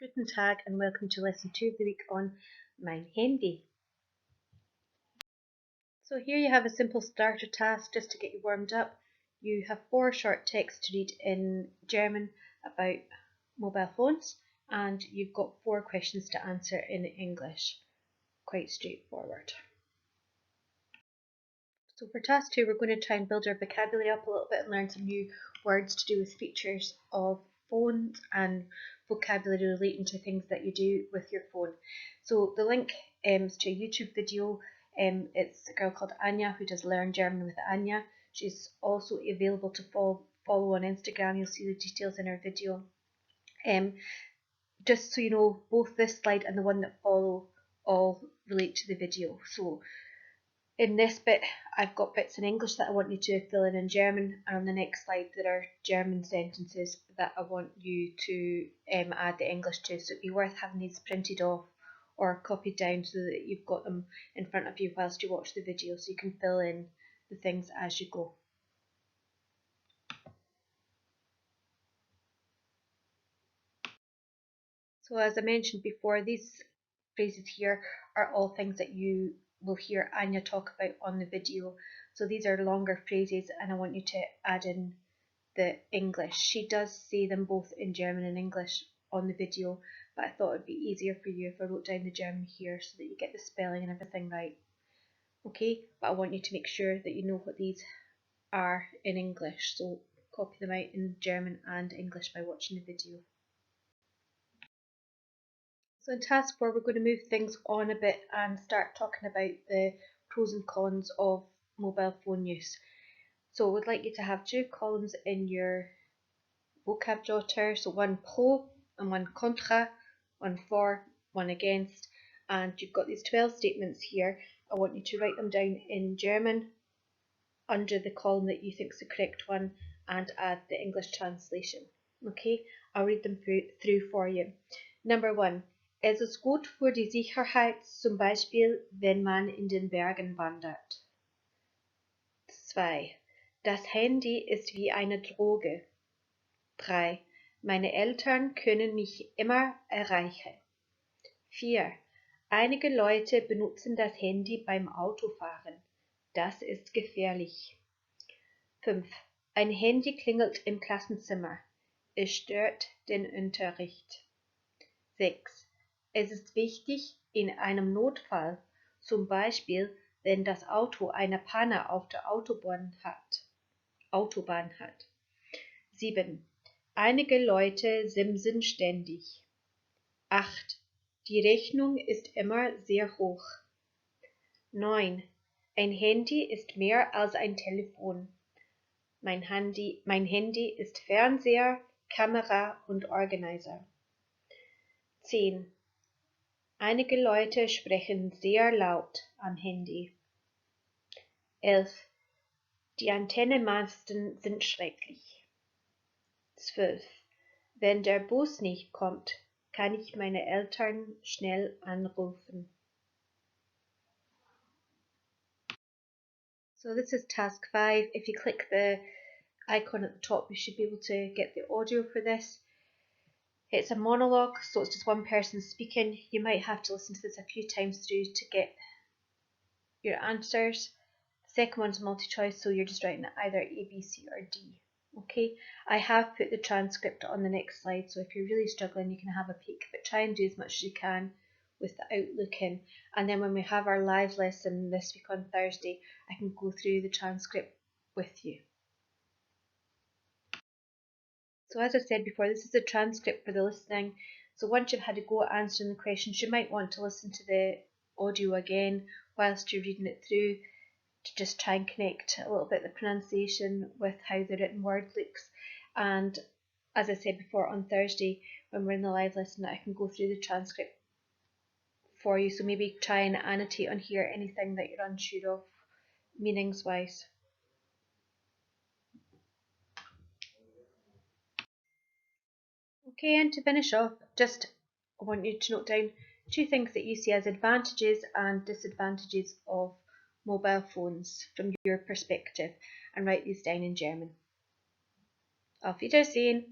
Guten Tag and welcome to lesson 2 of the week on Mein Handy. So here you have a simple starter task just to get you warmed up. You have 4 short texts to read in German about mobile phones and you've got 4 questions to answer in English. Quite straightforward. So for task 2 we're going to try and build our vocabulary up a little bit and learn some new words to do with features of phones and vocabulary relating to things that you do with your phone. So the link is to a YouTube video. It's a girl called Anya who does Learn German with Anya. She's also available to follow on Instagram. You'll see the details in her video. Just so you know, both this slide and the one that follow all relate to the video. So in this bit, I've got bits in English that I want you to fill in German, and on the next slide there are German sentences that I want you to add the English to, so it'd be worth having these printed off or copied down so that you've got them in front of you whilst you watch the video, so you can fill in the things as you go. So as I mentioned before, these phrases here are all things that you will hear Anya talk about on the video. So these are longer phrases and I want you to add in the English. She does say them both in German and English on the video, but I thought it would be easier for you if I wrote down the German here so that you get the spelling and everything right. Okay, but I want you to make sure that you know what these are in English, so copy them out in German and English by watching the video. So in task 4 we're going to move things on a bit and start talking about the pros and cons of mobile phone use. So I would like you to have 2 columns in your vocab jotter, so one pro and one contra, one for, one against, and you've got these 12 statements here. I want you to write them down in German under the column that you think is the correct one and add the English translation. Okay, I'll read them through for you. Number 1. Es ist gut für die Sicherheit, zum Beispiel wenn man in den Bergen wandert. 2. Das Handy ist wie eine Droge. 3. Meine Eltern können mich immer erreichen. 4. Einige Leute benutzen das Handy beim Autofahren. Das ist gefährlich. 5. Ein Handy klingelt im Klassenzimmer. Es stört den Unterricht. 6. Es ist wichtig in einem Notfall, zum Beispiel wenn das Auto eine Panne auf der Autobahn hat. 7. Einige Leute simsen ständig. 8. Die Rechnung ist immer sehr hoch. 9. Ein Handy ist mehr als ein Telefon. Mein Handy ist Fernseher, Kamera und Organizer. 10. Einige Leute sprechen sehr laut am Handy. 11. Die Antennemasten sind schrecklich. 12. Wenn der Bus nicht kommt, kann ich meine Eltern schnell anrufen. So this is task 5. If you click the icon at the top, you should be able to get the audio for this. It's a monologue, so it's just one person speaking. You might have to listen to this a few times through to get your answers. The second one's multi-choice, so you're just writing either A, B, C or D. Okay, I have put the transcript on the next slide, so if you're really struggling you can have a peek, but try and do as much as you can without looking, and then when we have our live lesson this week on Thursday I can go through the transcript with you. So as I said before, this is a transcript for the listening, so once you've had a go at answering the questions you might want to listen to the audio again whilst you're reading it through to just try and connect a little bit the pronunciation with how the written word looks. And as I said before, on Thursday when we're in the live lesson I can go through the transcript for you, so maybe try and annotate on here anything that you're unsure of meanings wise. Okay, and to finish off, just I want you to note down 2 things that you see as advantages and disadvantages of mobile phones from your perspective and write these down in German. Auf Wiedersehen!